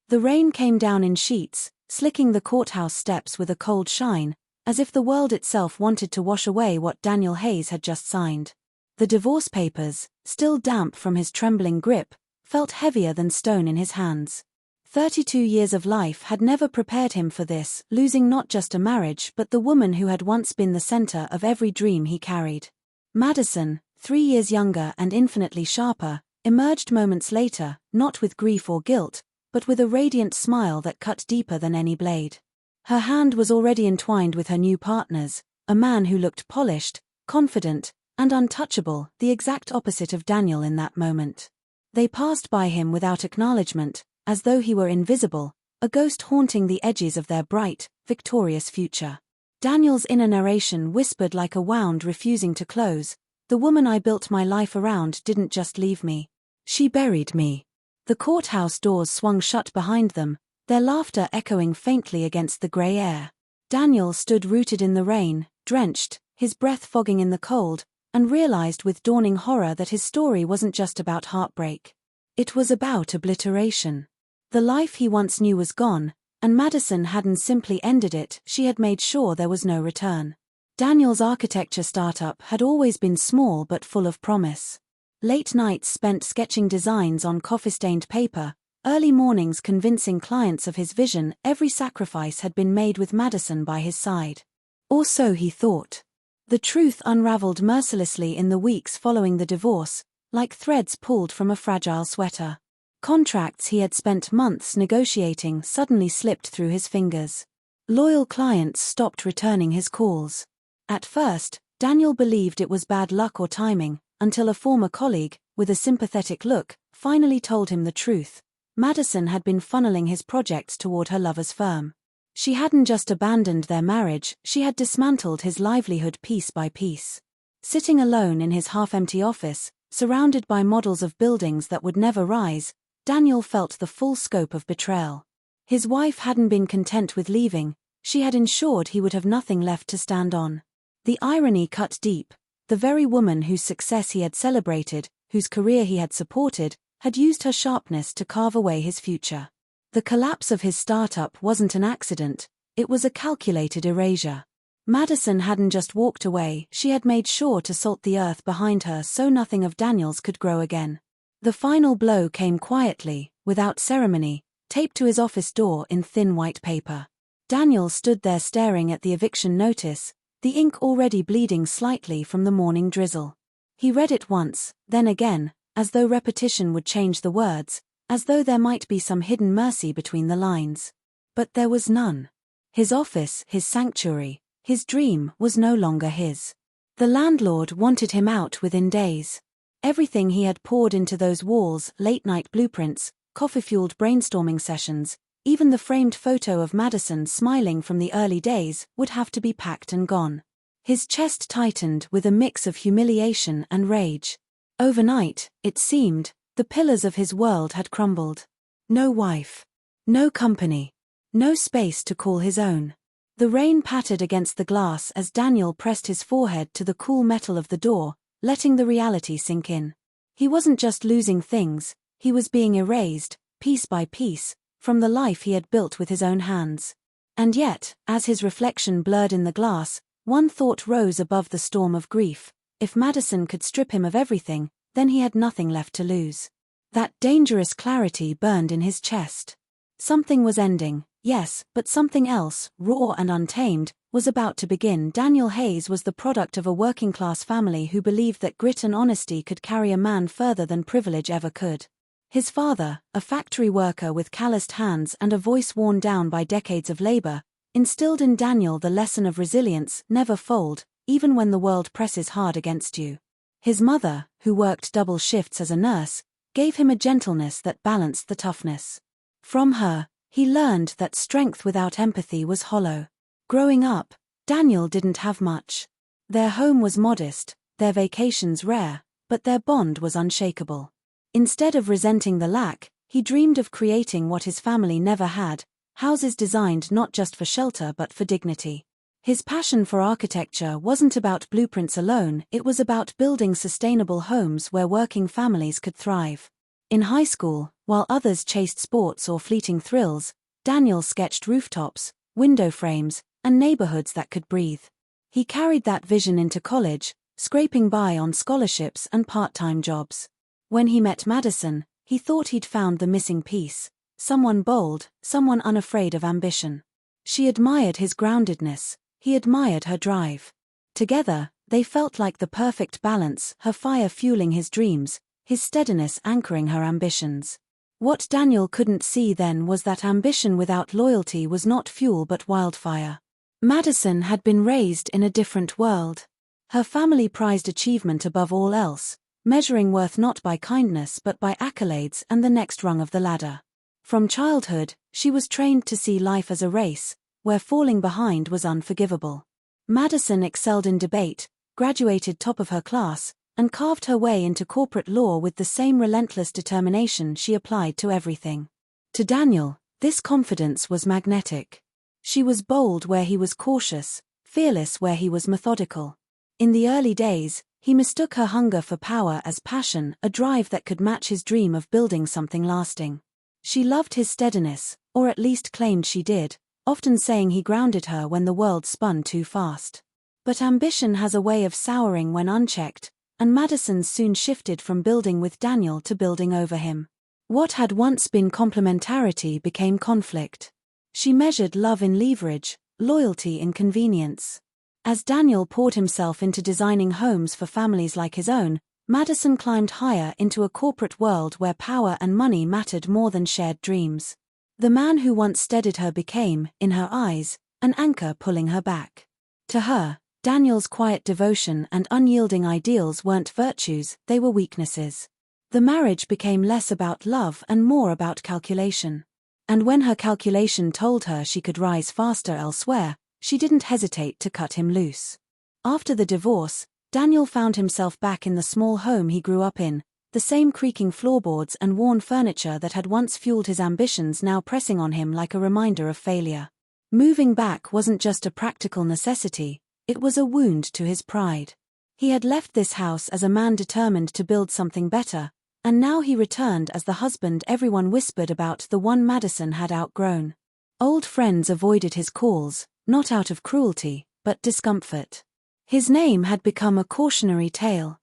The rain came down in sheets, slicking the courthouse steps with a cold shine, as if the world itself wanted to wash away what Daniel Hayes had just signed. The divorce papers, still damp from his trembling grip, felt heavier than stone in his hands. 32 years of life had never prepared him for this, losing not just a marriage but the woman who had once been the center of every dream he carried. Madison, 3 years younger and infinitely sharper, emerged moments later, not with grief or guilt, but with a radiant smile that cut deeper than any blade. Her hand was already entwined with her new partner's, a man who looked polished, confident, and untouchable, the exact opposite of Daniel in that moment. They passed by him without acknowledgement, as though he were invisible, a ghost haunting the edges of their bright, victorious future. Daniel's inner narration whispered like a wound refusing to close, "The woman I built my life around didn't just leave me. She buried me." The courthouse doors swung shut behind them, their laughter echoing faintly against the gray air. Daniel stood rooted in the rain, drenched, his breath fogging in the cold, and realized with dawning horror that his story wasn't just about heartbreak. It was about obliteration. The life he once knew was gone, and Madison hadn't simply ended it, she had made sure there was no return. Daniel's architecture startup had always been small but full of promise. Late nights spent sketching designs on coffee-stained paper, early mornings convincing clients of his vision. Every sacrifice had been made with Madison by his side. Or so he thought. The truth unraveled mercilessly in the weeks following the divorce, like threads pulled from a fragile sweater. Contracts he had spent months negotiating suddenly slipped through his fingers. Loyal clients stopped returning his calls. At first, Daniel believed it was bad luck or timing, until a former colleague, with a sympathetic look, finally told him the truth. Madison had been funneling his projects toward her lover's firm. She hadn't just abandoned their marriage, she had dismantled his livelihood piece by piece. Sitting alone in his half-empty office, surrounded by models of buildings that would never rise, Daniel felt the full scope of betrayal. His wife hadn't been content with leaving, she had ensured he would have nothing left to stand on. The irony cut deep. The very woman whose success he had celebrated, whose career he had supported, had used her sharpness to carve away his future. The collapse of his startup wasn't an accident, it was a calculated erasure. Madison hadn't just walked away, she had made sure to salt the earth behind her so nothing of Daniel's could grow again. The final blow came quietly, without ceremony, taped to his office door in thin white paper. Daniel stood there staring at the eviction notice, the ink already bleeding slightly from the morning drizzle. He read it once, then again, as though repetition would change the words, as though there might be some hidden mercy between the lines. But there was none. His office, his sanctuary, his dream was no longer his. The landlord wanted him out within days. Everything he had poured into those walls, late-night blueprints, coffee-fueled brainstorming sessions, even the framed photo of Madison smiling from the early days, would have to be packed and gone. His chest tightened with a mix of humiliation and rage. Overnight, it seemed, the pillars of his world had crumbled. No wife. No company. No space to call his own. The rain pattered against the glass as Daniel pressed his forehead to the cool metal of the door, letting the reality sink in. He wasn't just losing things, he was being erased, piece by piece, from the life he had built with his own hands. And yet, as his reflection blurred in the glass, one thought rose above the storm of grief. If Madison could strip him of everything, then he had nothing left to lose. That dangerous clarity burned in his chest. Something was ending, yes, but something else, raw and untamed, was about to begin. Daniel Hayes was the product of a working-class family who believed that grit and honesty could carry a man further than privilege ever could. His father, a factory worker with calloused hands and a voice worn down by decades of labor, instilled in Daniel the lesson of resilience: never fold, even when the world presses hard against you. His mother, who worked double shifts as a nurse, gave him a gentleness that balanced the toughness. From her, he learned that strength without empathy was hollow. Growing up, Daniel didn't have much. Their home was modest, their vacations rare, but their bond was unshakable. Instead of resenting the lack, he dreamed of creating what his family never had: houses designed not just for shelter but for dignity. His passion for architecture wasn't about blueprints alone, it was about building sustainable homes where working families could thrive. In high school, While others chased sports or fleeting thrills, Daniel sketched rooftops, window frames, and neighborhoods that could breathe. He carried that vision into college, scraping by on scholarships and part-time jobs. When he met Madison, he thought he'd found the missing piece, someone bold, someone unafraid of ambition. She admired his groundedness, he admired her drive. Together, they felt like the perfect balance, her fire fueling his dreams, his steadiness anchoring her ambitions. What Daniel couldn't see then was that ambition without loyalty was not fuel but wildfire. Madison had been raised in a different world. Her family prized achievement above all else, measuring worth not by kindness but by accolades and the next rung of the ladder. From childhood, she was trained to see life as a race, where falling behind was unforgivable. Madison excelled in debate, graduated top of her class, and carved her way into corporate law with the same relentless determination she applied to everything. To Daniel, this confidence was magnetic. She was bold where he was cautious, fearless where he was methodical. In the early days, he mistook her hunger for power as passion, a drive that could match his dream of building something lasting. She loved his steadiness, or at least claimed she did, often saying he grounded her when the world spun too fast. But ambition has a way of souring when unchecked, and Madison soon shifted from building with Daniel to building over him. What had once been complementarity became conflict. She measured love in leverage, loyalty in convenience. As Daniel poured himself into designing homes for families like his own, Madison climbed higher into a corporate world where power and money mattered more than shared dreams. The man who once steadied her became, in her eyes, an anchor pulling her back. To her, Daniel's quiet devotion and unyielding ideals weren't virtues, they were weaknesses. The marriage became less about love and more about calculation. And when her calculation told her she could rise faster elsewhere, she didn't hesitate to cut him loose. After the divorce, Daniel found himself back in the small home he grew up in, the same creaking floorboards and worn furniture that had once fueled his ambitions now pressing on him like a reminder of failure. Moving back wasn't just a practical necessity, it was a wound to his pride. He had left this house as a man determined to build something better, and now he returned as the husband everyone whispered about, the one Madison had outgrown. Old friends avoided his calls, not out of cruelty, but discomfort. His name had become a cautionary tale.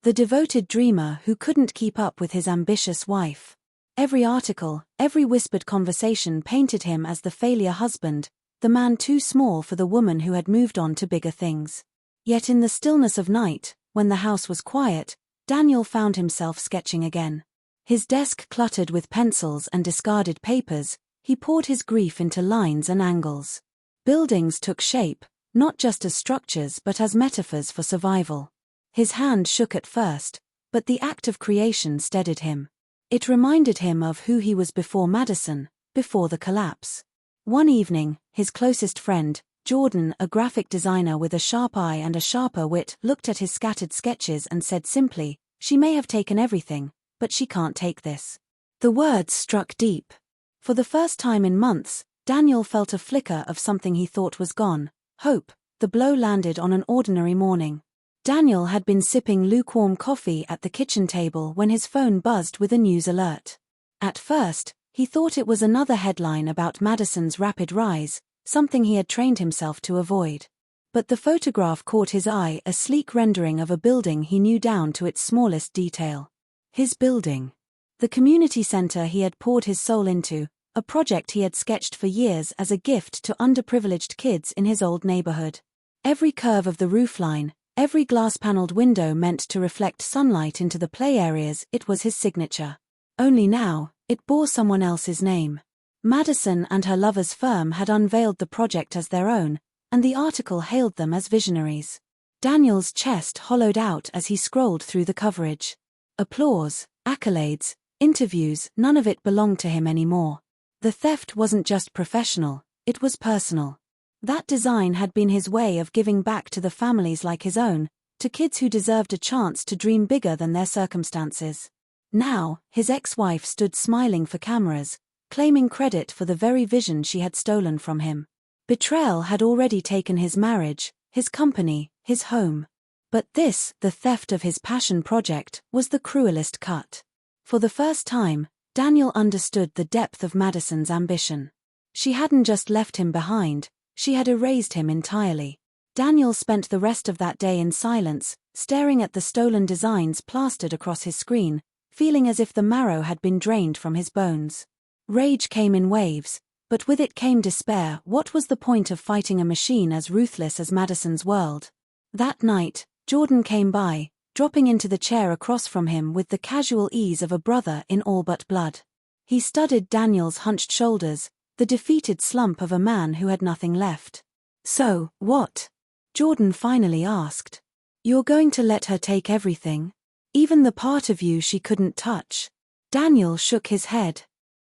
The devoted dreamer who couldn't keep up with his ambitious wife. Every article, every whispered conversation painted him as the failure husband, the man too small for the woman who had moved on to bigger things. Yet in the stillness of night, when the house was quiet, Daniel found himself sketching again. His desk cluttered with pencils and discarded papers, he poured his grief into lines and angles. Buildings took shape, not just as structures but as metaphors for survival. His hand shook at first, but the act of creation steadied him. It reminded him of who he was before Madison, before the collapse. One evening, his closest friend, Jordan, a graphic designer with a sharp eye and a sharper wit, looked at his scattered sketches and said simply, "She may have taken everything, but she can't take this." The words struck deep. For the first time in months, Daniel felt a flicker of something he thought was gone, hope. The blow landed on an ordinary morning. Daniel had been sipping lukewarm coffee at the kitchen table when his phone buzzed with a news alert. At first, he thought it was another headline about Madison's rapid rise, something he had trained himself to avoid. But the photograph caught his eye, a sleek rendering of a building he knew down to its smallest detail. His building. The community center he had poured his soul into, a project he had sketched for years as a gift to underprivileged kids in his old neighborhood. Every curve of the roofline, every glass-paneled window meant to reflect sunlight into the play areas, it was his signature. Only now, it bore someone else's name. Madison and her lover's firm had unveiled the project as their own, and the article hailed them as visionaries. Daniel's chest hollowed out as he scrolled through the coverage. Applause, accolades, interviews, none of it belonged to him anymore. The theft wasn't just professional, it was personal. That design had been his way of giving back to the families like his own, to kids who deserved a chance to dream bigger than their circumstances. Now, his ex-wife stood smiling for cameras, claiming credit for the very vision she had stolen from him. Betrayal had already taken his marriage, his company, his home. But this, the theft of his passion project, was the cruelest cut. For the first time, Daniel understood the depth of Madison's ambition. She hadn't just left him behind, she had erased him entirely. Daniel spent the rest of that day in silence, staring at the stolen designs plastered across his screen, feeling as if the marrow had been drained from his bones. Rage came in waves, but with it came despair. What was the point of fighting a machine as ruthless as Madison's world? That night, Jordan came by, dropping into the chair across from him with the casual ease of a brother in all but blood. He studied Daniel's hunched shoulders, the defeated slump of a man who had nothing left. "So, what?" Jordan finally asked. "You're going to let her take everything? Even the part of you she couldn't touch?" Daniel shook his head.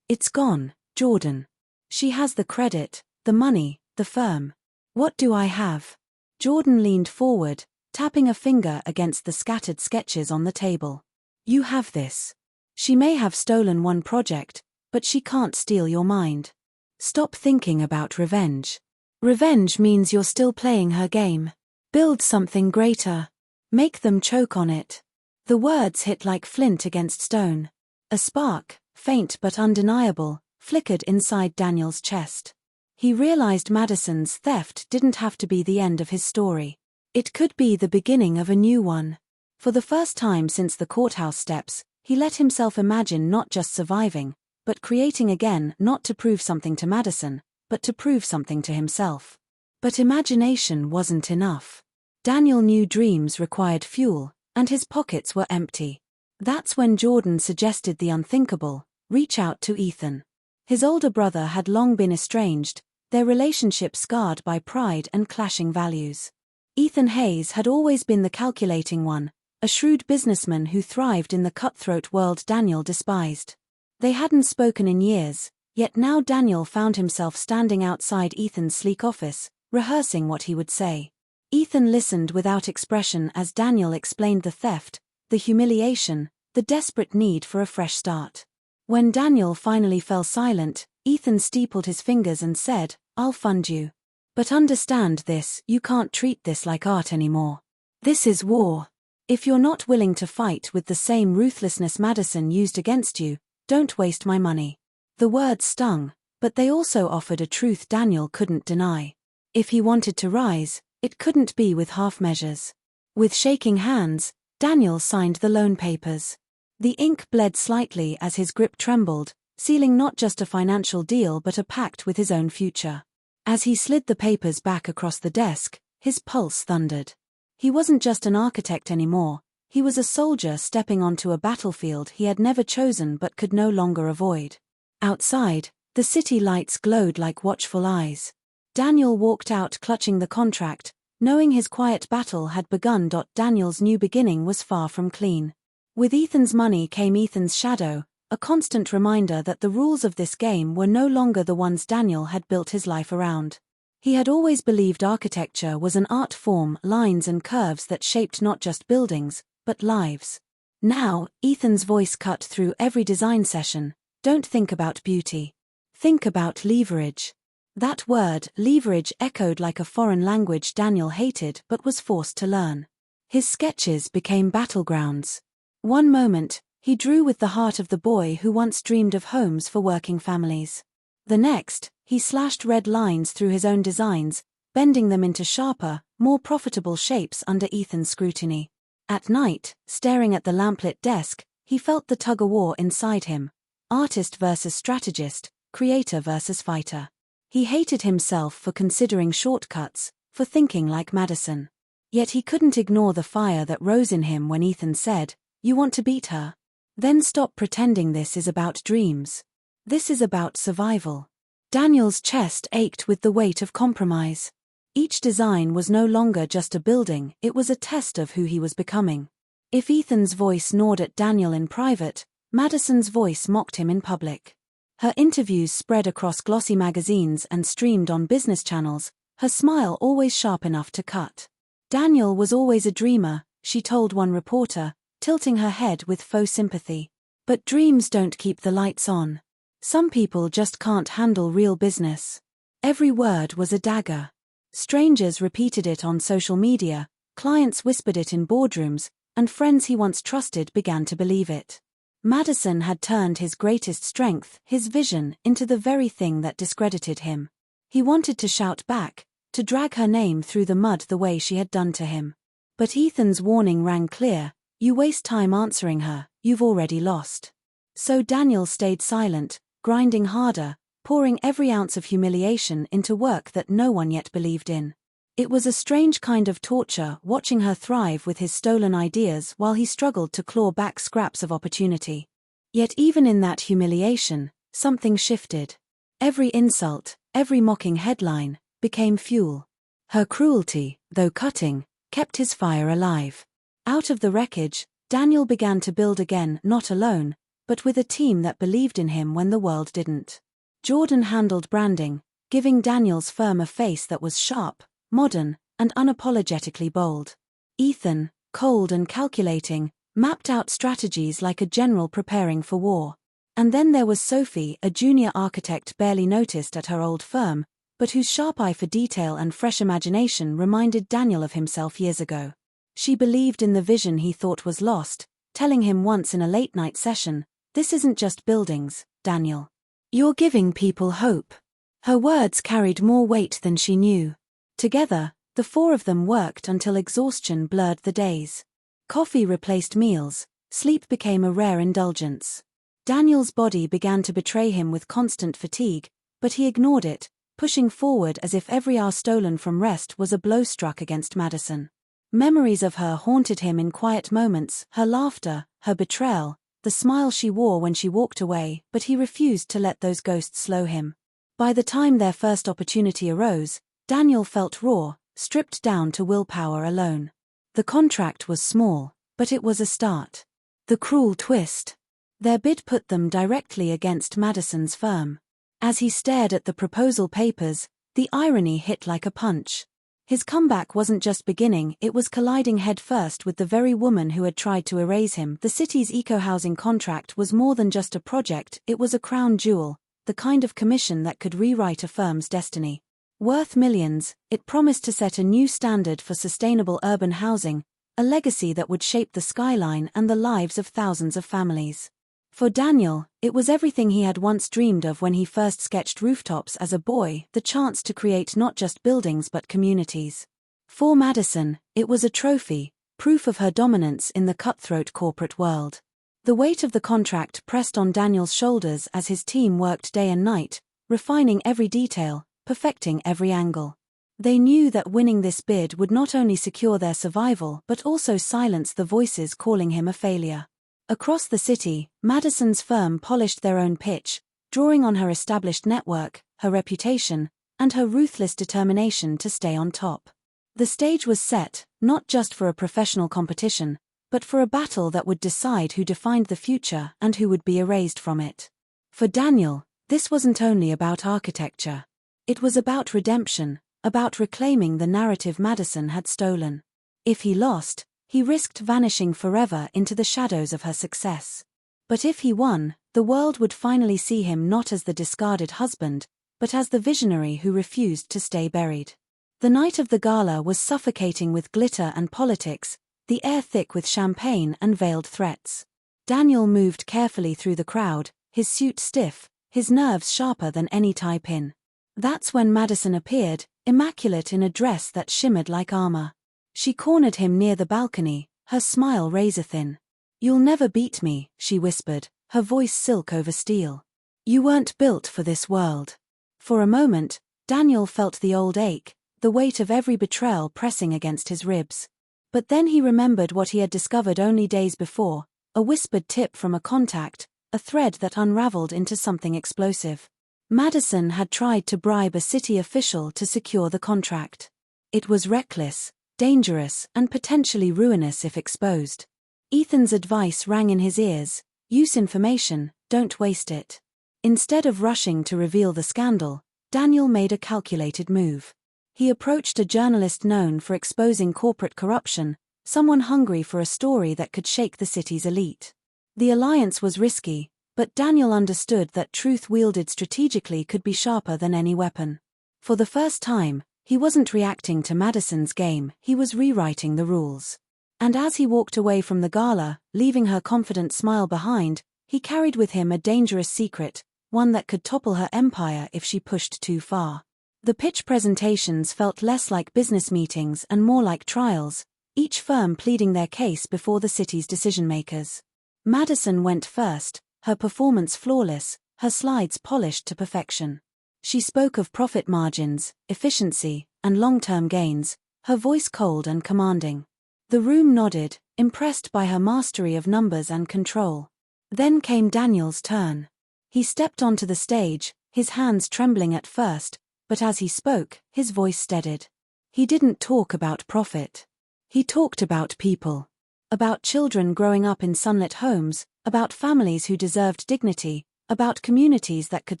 "It's gone, Jordan. She has the credit, the money, the firm. What do I have?" Jordan leaned forward, tapping a finger against the scattered sketches on the table. "You have this. She may have stolen one project, but she can't steal your mind. Stop thinking about revenge. Revenge means you're still playing her game. Build something greater. Make them choke on it." The words hit like flint against stone. A spark, faint but undeniable, flickered inside Daniel's chest. He realized Madison's theft didn't have to be the end of his story. It could be the beginning of a new one. For the first time since the courthouse steps, he let himself imagine not just surviving, but creating again, not to prove something to Madison, but to prove something to himself. But imagination wasn't enough. Daniel knew dreams required fuel, and his pockets were empty. That's when Jordan suggested the unthinkable: reach out to Ethan. His older brother had long been estranged, their relationship scarred by pride and clashing values. Ethan Hayes had always been the calculating one, a shrewd businessman who thrived in the cutthroat world Daniel despised. They hadn't spoken in years, yet now Daniel found himself standing outside Ethan's sleek office, rehearsing what he would say. Ethan listened without expression as Daniel explained the theft, the humiliation, the desperate need for a fresh start. When Daniel finally fell silent, Ethan steepled his fingers and said, "I'll fund you. But understand this, you can't treat this like art anymore. This is war. If you're not willing to fight with the same ruthlessness Madison used against you, don't waste my money." The words stung, but they also offered a truth Daniel couldn't deny. If he wanted to rise, it couldn't be with half measures. With shaking hands, Daniel signed the loan papers. The ink bled slightly as his grip trembled, sealing not just a financial deal but a pact with his own future. As he slid the papers back across the desk, his pulse thundered. He wasn't just an architect anymore, he was a soldier stepping onto a battlefield he had never chosen but could no longer avoid. Outside, the city lights glowed like watchful eyes. Daniel walked out clutching the contract, knowing his quiet battle had begun. Daniel's new beginning was far from clean. With Ethan's money came Ethan's shadow, a constant reminder that the rules of this game were no longer the ones Daniel had built his life around. He had always believed architecture was an art form, lines and curves that shaped not just buildings, but lives. Now, Ethan's voice cut through every design session. "Don't think about beauty. Think about leverage." That word, leverage, echoed like a foreign language Daniel hated but was forced to learn. His sketches became battlegrounds. One moment, he drew with the heart of the boy who once dreamed of homes for working families. The next, he slashed red lines through his own designs, bending them into sharper, more profitable shapes under Ethan's scrutiny. At night, staring at the lamplit desk, he felt the tug-of-war inside him. Artist versus strategist, creator versus fighter. He hated himself for considering shortcuts, for thinking like Madison. Yet he couldn't ignore the fire that rose in him when Ethan said, "You want to beat her? Then stop pretending this is about dreams. This is about survival." Daniel's chest ached with the weight of compromise. Each design was no longer just a building, it was a test of who he was becoming. If Ethan's voice gnawed at Daniel in private, Madison's voice mocked him in public. Her interviews spread across glossy magazines and streamed on business channels, her smile always sharp enough to cut. Daniel was always a dreamer, she told one reporter, tilting her head with faux sympathy. But dreams don't keep the lights on. Some people just can't handle real business. Every word was a dagger. Strangers repeated it on social media, clients whispered it in boardrooms, and friends he once trusted began to believe it. Madison had turned his greatest strength, his vision, into the very thing that discredited him. He wanted to shout back, to drag her name through the mud the way she had done to him. But Ethan's warning rang clear: you waste time answering her, you've already lost. So Daniel stayed silent, grinding harder, pouring every ounce of humiliation into work that no one yet believed in. It was a strange kind of torture watching her thrive with his stolen ideas while he struggled to claw back scraps of opportunity. Yet even in that humiliation, something shifted. Every insult, every mocking headline, became fuel. Her cruelty, though cutting, kept his fire alive. Out of the wreckage, Daniel began to build again, not alone, but with a team that believed in him when the world didn't. Jordan handled branding, giving Daniel's firm a face that was sharp, modern, and unapologetically bold. Ethan, cold and calculating, mapped out strategies like a general preparing for war. And then there was Sophie, a junior architect barely noticed at her old firm, but whose sharp eye for detail and fresh imagination reminded Daniel of himself years ago. She believed in the vision he thought was lost, telling him once in a late-night session, "This isn't just buildings, Daniel. You're giving people hope." Her words carried more weight than she knew. Together, the four of them worked until exhaustion blurred the days. Coffee replaced meals, sleep became a rare indulgence. Daniel's body began to betray him with constant fatigue, but he ignored it, pushing forward as if every hour stolen from rest was a blow struck against Madison. Memories of her haunted him in quiet moments, her laughter, her betrayal, the smile she wore when she walked away, but he refused to let those ghosts slow him. By the time their first opportunity arose, Daniel felt raw, stripped down to willpower alone. The contract was small, but it was a start. The cruel twist. Their bid put them directly against Madison's firm. As he stared at the proposal papers, the irony hit like a punch. His comeback wasn't just beginning, it was colliding headfirst with the very woman who had tried to erase him. The city's eco-housing contract was more than just a project, it was a crown jewel, the kind of commission that could rewrite a firm's destiny. Worth millions, it promised to set a new standard for sustainable urban housing, a legacy that would shape the skyline and the lives of thousands of families. For Daniel, it was everything he had once dreamed of when he first sketched rooftops as a boy, the chance to create not just buildings but communities. For Madison, it was a trophy, proof of her dominance in the cutthroat corporate world. The weight of the contract pressed on Daniel's shoulders as his team worked day and night, refining every detail, perfecting every angle. They knew that winning this bid would not only secure their survival but also silence the voices calling him a failure. Across the city, Madison's firm polished their own pitch, drawing on her established network, her reputation, and her ruthless determination to stay on top. The stage was set, not just for a professional competition, but for a battle that would decide who defined the future and who would be erased from it. For Daniel, this wasn't only about architecture. It was about redemption, about reclaiming the narrative Madison had stolen. If he lost, he risked vanishing forever into the shadows of her success. But if he won, the world would finally see him not as the discarded husband, but as the visionary who refused to stay buried. The night of the gala was suffocating with glitter and politics, the air thick with champagne and veiled threats. Daniel moved carefully through the crowd, his suit stiff, his nerves sharper than any tie-pin. That's when Madison appeared, immaculate in a dress that shimmered like armor. She cornered him near the balcony, her smile razor-thin. "You'll never beat me," she whispered, her voice silk over steel. "You weren't built for this world." For a moment, Daniel felt the old ache, the weight of every betrayal pressing against his ribs. But then he remembered what he had discovered only days before, a whispered tip from a contact, a thread that unraveled into something explosive. Madison had tried to bribe a city official to secure the contract. It was reckless, dangerous, and potentially ruinous if exposed. Ethan's advice rang in his ears: use information, don't waste it. Instead of rushing to reveal the scandal, Daniel made a calculated move. He approached a journalist known for exposing corporate corruption, someone hungry for a story that could shake the city's elite. The alliance was risky, but Daniel understood that truth wielded strategically could be sharper than any weapon. For the first time, he wasn't reacting to Madison's game, he was rewriting the rules. And as he walked away from the gala, leaving her confident smile behind, He carried with him a dangerous secret, one that could topple her empire if she pushed too far. The pitch presentations felt less like business meetings and more like trials, each firm pleading their case before the city's decision-makers. Madison went first, her performance flawless, her slides polished to perfection. She spoke of profit margins, efficiency, and long-term gains, her voice cold and commanding. The room nodded, impressed by her mastery of numbers and control. Then came Daniel's turn. He stepped onto the stage, his hands trembling at first, but as he spoke, his voice steadied. He didn't talk about profit. He talked about people. About children growing up in sunlit homes, about families who deserved dignity, about communities that could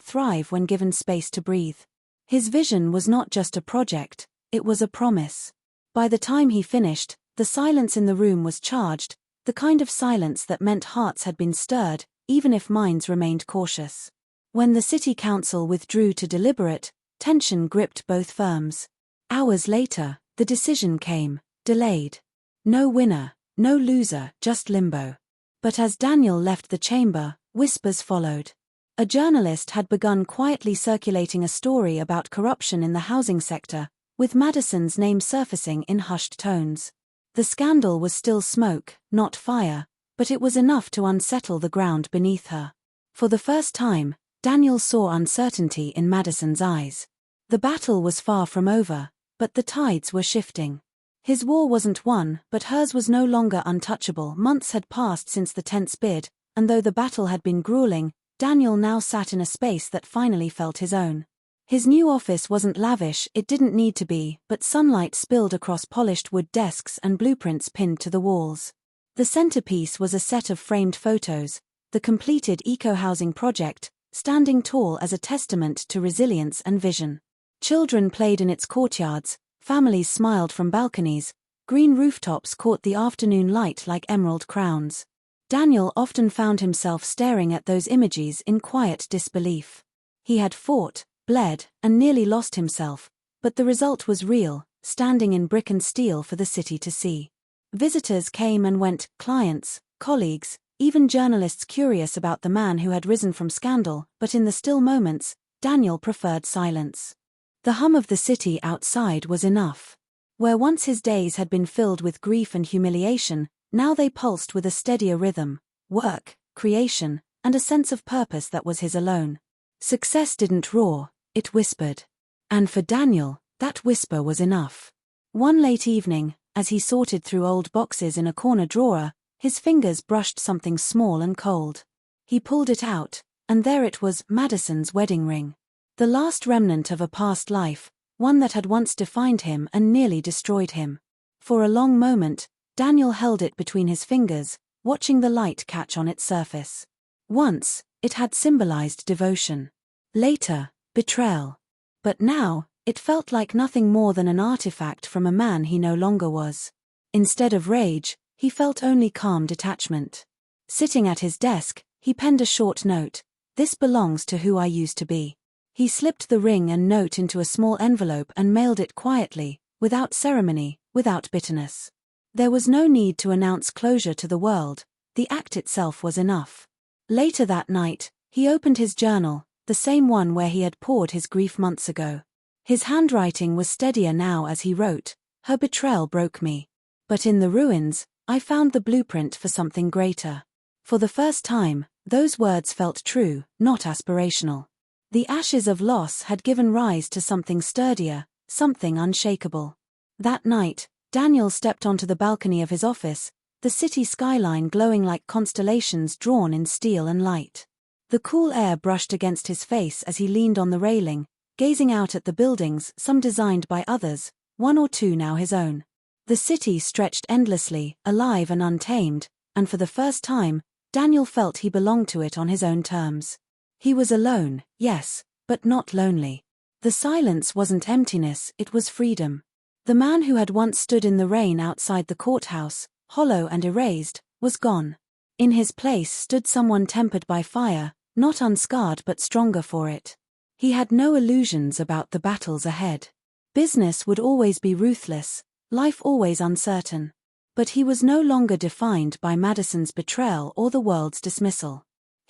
thrive when given space to breathe. His vision was not just a project, it was a promise. By the time he finished, the silence in the room was charged, the kind of silence that meant hearts had been stirred, even if minds remained cautious. When the city council withdrew to deliberate, tension gripped both firms. Hours later, the decision came, delayed. No winner, no loser, just limbo. But as Daniel left the chamber, whispers followed. A journalist had begun quietly circulating a story about corruption in the housing sector, with Madison's name surfacing in hushed tones. The scandal was still smoke, not fire, but it was enough to unsettle the ground beneath her. For the first time, Daniel saw uncertainty in Madison's eyes. The battle was far from over, but the tides were shifting. His war wasn't won, but hers was no longer untouchable. Months had passed since the tense bid, and though the battle had been grueling, Daniel now sat in a space that finally felt his own. His new office wasn't lavish, it didn't need to be, but sunlight spilled across polished wood desks and blueprints pinned to the walls. The centerpiece was a set of framed photos, the completed eco-housing project, standing tall as a testament to resilience and vision. Children played in its courtyards, families smiled from balconies, green rooftops caught the afternoon light like emerald crowns. Daniel often found himself staring at those images in quiet disbelief. He had fought, bled, and nearly lost himself, but the result was real, standing in brick and steel for the city to see. Visitors came and went, clients, colleagues, even journalists curious about the man who had risen from scandal, but in the still moments, Daniel preferred silence. The hum of the city outside was enough. Where once his days had been filled with grief and humiliation, now they pulsed with a steadier rhythm, work, creation, and a sense of purpose that was his alone. Success didn't roar, it whispered. And for Daniel, that whisper was enough. One late evening, as he sorted through old boxes in a corner drawer, his fingers brushed something small and cold. He pulled it out, and there it was, Madison's wedding ring. The last remnant of a past life, one that had once defined him and nearly destroyed him. For a long moment, Daniel held it between his fingers, watching the light catch on its surface. Once, it had symbolized devotion. Later, betrayal. But now, it felt like nothing more than an artifact from a man he no longer was. Instead of rage, he felt only calm detachment. Sitting at his desk, he penned a short note, "This belongs to who I used to be." He slipped the ring and note into a small envelope and mailed it quietly, without ceremony, without bitterness. There was no need to announce closure to the world, the act itself was enough. Later that night, he opened his journal, the same one where he had poured his grief months ago. His handwriting was steadier now as he wrote, "Her betrayal broke me. But in the ruins, I found the blueprint for something greater." For the first time, those words felt true, not aspirational. The ashes of loss had given rise to something sturdier, something unshakable. That night, Daniel stepped onto the balcony of his office, the city skyline glowing like constellations drawn in steel and light. The cool air brushed against his face as he leaned on the railing, gazing out at the buildings, some designed by others, one or two now his own. The city stretched endlessly, alive and untamed, and for the first time, Daniel felt he belonged to it on his own terms. He was alone, yes, but not lonely. The silence wasn't emptiness, it was freedom. The man who had once stood in the rain outside the courthouse, hollow and erased, was gone. In his place stood someone tempered by fire, not unscarred but stronger for it. He had no illusions about the battles ahead. Business would always be ruthless, life always uncertain. But he was no longer defined by Madison's betrayal or the world's dismissal.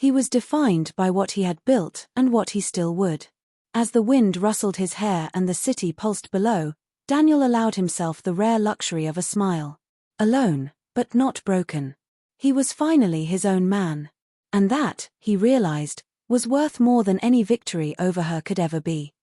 He was defined by what he had built and what he still would. As the wind rustled his hair and the city pulsed below, Daniel allowed himself the rare luxury of a smile. Alone, but not broken. He was finally his own man. And that, he realized, was worth more than any victory over her could ever be.